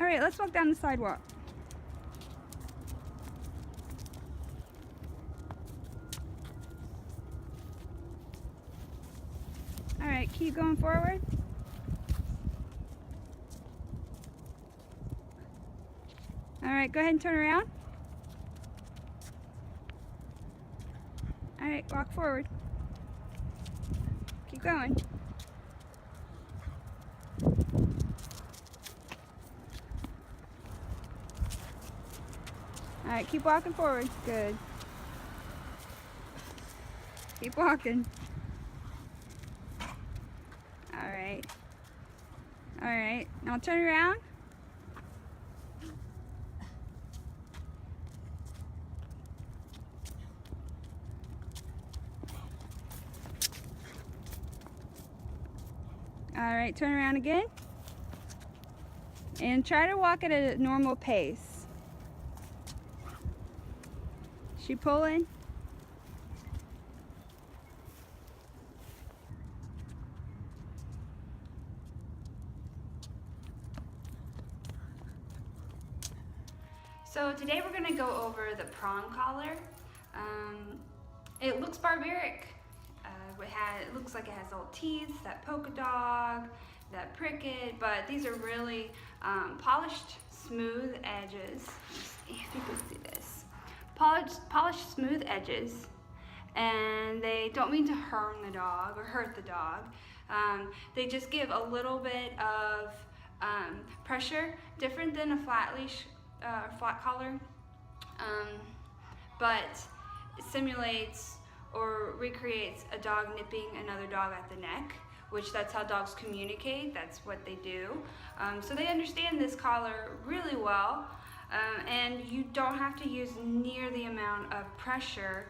right, let's walk down the sidewalk. All right, keep going forward. All right, go ahead and turn around. All right, walk forward. Keep going. All right, keep walking forward. Good. Keep walking. All right. All right, now turn around. All right, turn around again. And try to walk at a normal pace. Is she pulling? So today we're gonna go over the Prawn Collar. It looks barbaric. It looks like it has little teeth, that polka dog, that pricket, but these are really polished, smooth edges. If you can see this. Polished, smooth edges, and they don't mean to harm the dog or hurt the dog. They just give a little bit of pressure, different than a flat leash, flat collar, but it simulates or recreates a dog nipping another dog at the neck, which that's how dogs communicate. That's what they do. So they understand this collar really well, and you don't have to use near the amount of pressure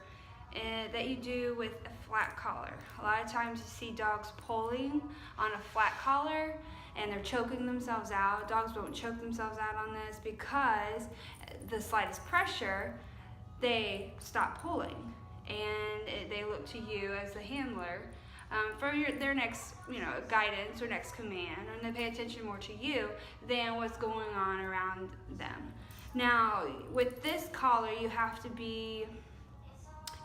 that you do with a flat collar. A lot of times you see dogs pulling on a flat collar and they're choking themselves out. Dogs won't choke themselves out on this because the slightest pressure, they stop pulling, and they look to you as the handler for their next, guidance or next command, and they pay attention more to you than what's going on around them. Now, with this collar, you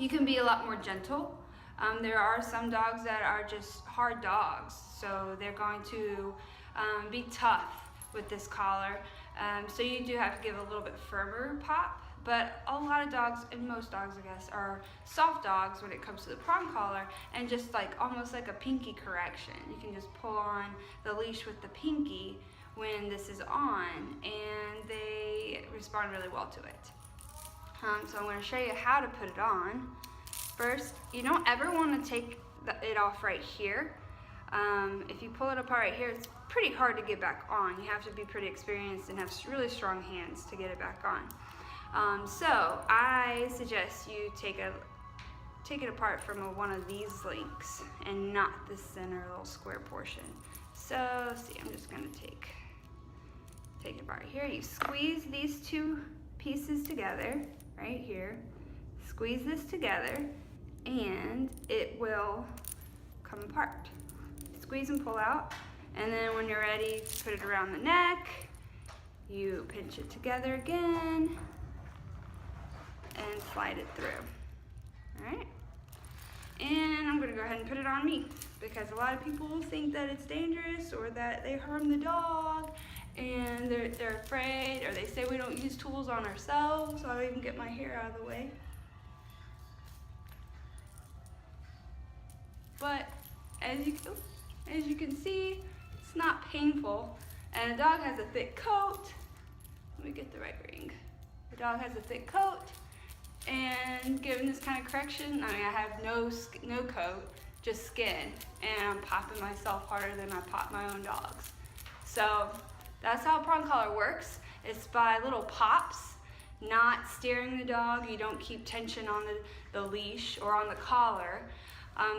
can be a lot more gentle. There are some dogs that are just hard dogs, so they're going to be tough with this collar. So you do have to give a little bit firmer pop. But a lot of dogs, and most dogs I guess, are soft dogs when it comes to the Prawn Collar, and just almost like a pinky correction. You can just pull on the leash with the pinky when this is on, and they respond really well to it. So I'm going to show you how to put it on. First, you don't ever want to take it off right here. If you pull it apart right here, it's pretty hard to get back on. You have to be pretty experienced and have really strong hands to get it back on. So I suggest you take it apart from one of these links and not the center little square portion. So see, I'm just gonna take it apart here. You squeeze these two pieces together right here. Squeeze this together and it will come apart. Squeeze and pull out, and then when you're ready to put it around the neck, you pinch it together again and slide it through. All right, and I'm gonna go ahead and put it on me because a lot of people think that it's dangerous or that they harm the dog, and they're afraid, or they say we don't use tools on ourselves. So I'll even get my hair out of the way. But as you can see, it's not painful, and a dog has a thick coat. Let me get the right ring. The dog has a thick coat, and given this kind of correction, I have no coat, just skin, and I'm popping myself harder than I pop my own dogs. So that's how a Prawn Collar works. It's by little pops, not steering the dog. You don't keep tension on the leash or on the collar.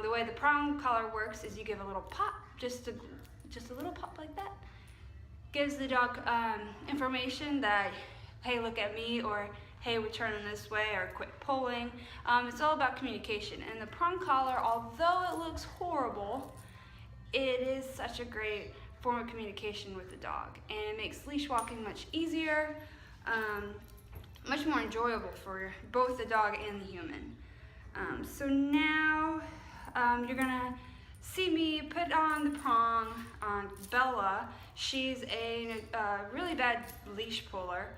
The way the Prawn Collar works is you give a little pop, just a little pop like that. Gives the dog information that, hey, look at me, or hey, we're turning this way, or quit pulling. It's all about communication. And the Prawn Collar, although it looks horrible, it is such a great form of communication with the dog, and it makes leash walking much easier, much more enjoyable for both the dog and the human. So now you're gonna see me put on the prong on Bella. She's a really bad leash puller.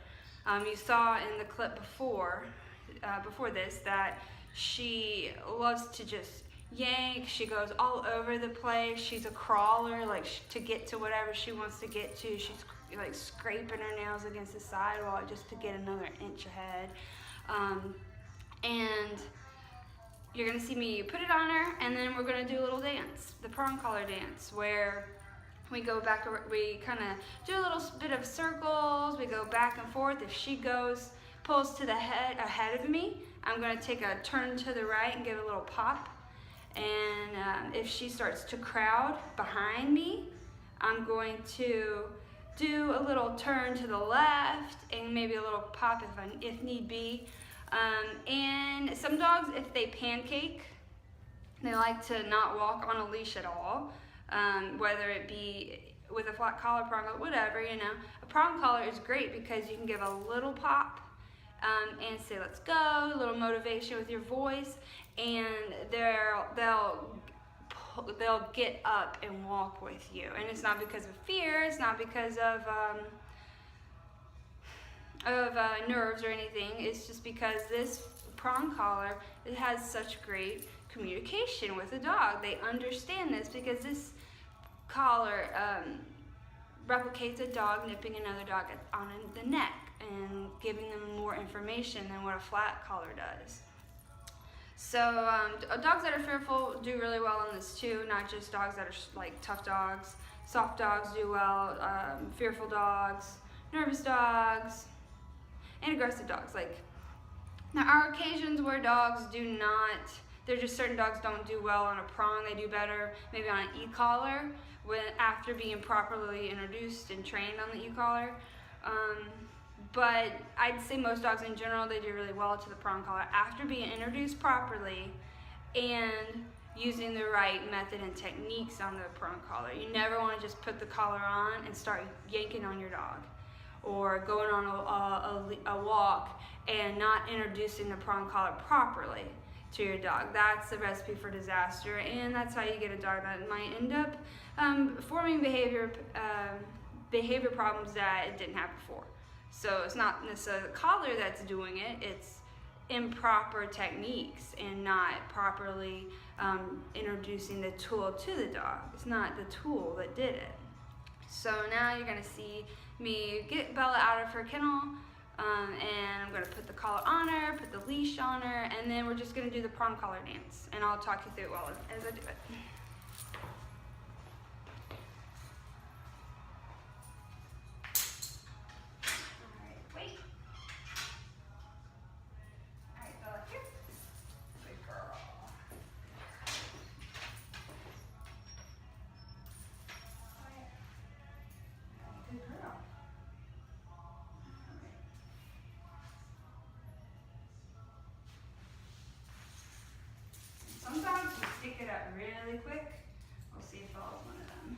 You saw in the clip before this that she loves to just yank. She goes all over the place. She's a crawler, like to get to whatever she wants to get to. She's like scraping her nails against the sidewalk just to get another inch ahead. And you're gonna see me put it on her, and then we're gonna do a little dance, the Prawn Collar dance, where we go back, we kind of do a little bit of circles, we go back and forth. If she pulls to the head ahead of me, I'm gonna take a turn to the right and give a little pop. And if she starts to crowd behind me, I'm going to do a little turn to the left and maybe a little pop if need be. And some dogs, if they pancake, they like to not walk on a leash at all, whether it be with a flat collar, prong collar, whatever, you know. A prong collar is great because you can give a little pop and say, let's go, a little motivation with your voice, and they'll get up and walk with you. And it's not because of fear, it's not because of nerves or anything. It's just because this prong collar, it has such great communication with the dog. They understand this because this collar replicates a dog nipping another dog on the neck and giving them more information than what a flat collar does. So dogs that are fearful do really well on this too, not just dogs that are like tough dogs. Soft dogs do well, fearful dogs, nervous dogs, and aggressive dogs. Like, there are occasions where dogs do not, there's just certain dogs don't do well on a prong. They do better maybe on an e-collar after being properly introduced and trained on the e-collar. But I'd say most dogs in general, they do really well to the prong collar after being introduced properly and using the right method and techniques on the prong collar. You never want to just put the collar on and start yanking on your dog, or going on a walk and not introducing the prong collar properly to your dog. That's the recipe for disaster, and that's how you get a dog that might end up forming behavior problems that it didn't have before. So it's not necessarily the collar that's doing it, it's improper techniques and not properly introducing the tool to the dog. It's not the tool that did it. So now you're gonna see me get Bella out of her kennel, and I'm gonna put the collar on her, put the leash on her, and then we're just gonna do the prong collar dance, and I'll talk you through it as I do it. Sometimes you stick it up really quick. We'll see if Bella's one of them.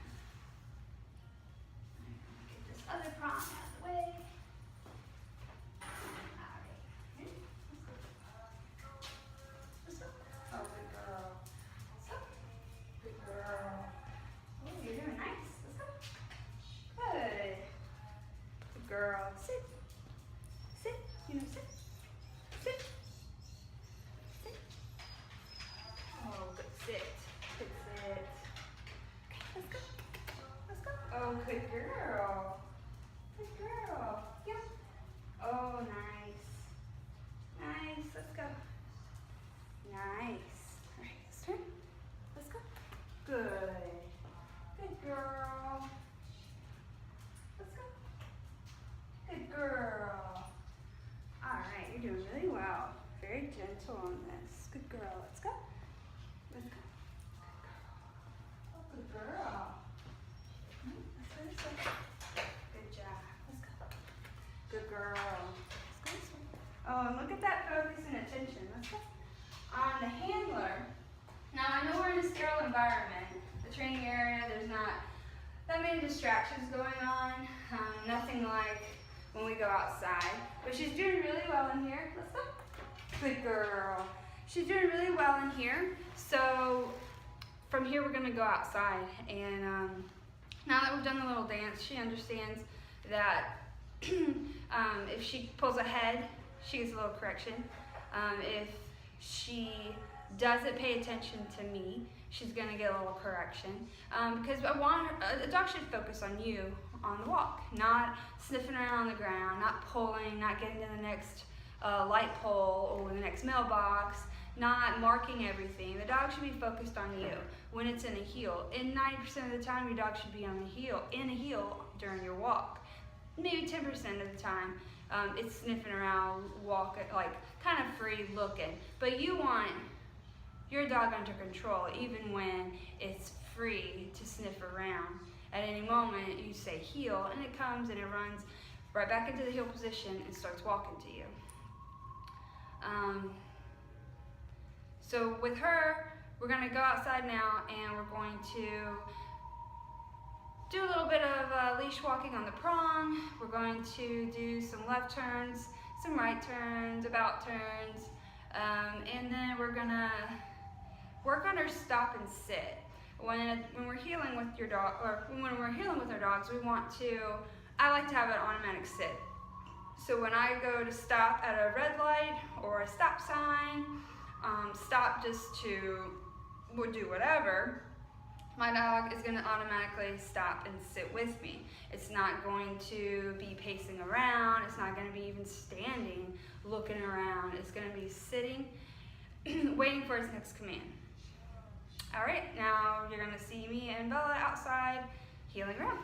Get this other prong out of the way. Alright. Let's go. Oh, good girl. So, good girl. Oh, you're doing nice. Let's go. Good. Good girl. Sit. Sit. You know, sit. Sit. Oh, good sit. Good sit. Okay, let's go. Let's go. Oh, good girl. Good girl. Yeah. Oh, nice. Nice. Let's go. Nice. All right, let's turn. Let's go. Good. Good girl. Let's go. Good girl. All right, you're doing really well. Very gentle on this. Good girl. Let's go. Let's go. Good girl. Oh, good girl. Let's go this way. Good job. Let's go. Good girl. Let's go this way. Oh, and look at that focus and attention. Let's go. On the handler. Now, I know we're in a sterile environment. The training area, there's not that many distractions going on. Nothing like when we go outside. But she's doing really well in here. Let's go. Good girl. She's doing really well in here. So from here we're gonna go outside. And now that we've done the little dance, she understands that if she pulls ahead, she gets a little correction. If she doesn't pay attention to me, she's gonna get a little correction. Because I want her, a dog should focus on you on the walk, not sniffing around on the ground, not pulling, not getting to the next light pole or the next mailbox, not marking everything. The dog should be focused on you when it's in a heel. And 90% of the time, your dog should be on the heel, in a heel during your walk. Maybe 10% of the time, it's sniffing around, walking, like kind of free looking. But you want your dog under control, even when it's free to sniff around. At any moment, you say heel, and it comes and it runs right back into the heel position and starts walking to you. So with her, we're gonna go outside now, and we're going to do a little bit of leash walking on the prong. We're going to do some left turns, some right turns, about turns, and then we're gonna work on her stop and sit. When we're heeling with your dog, or when we're heeling with our dogs, we want to, I like to have an automatic sit. So when I go to stop at a red light or a stop sign, stop just to do whatever, my dog is gonna automatically stop and sit with me. It's not going to be pacing around, it's not gonna be even standing, looking around. It's gonna be sitting, waiting for its next command. All right, now you're gonna see me and Bella outside heeling around.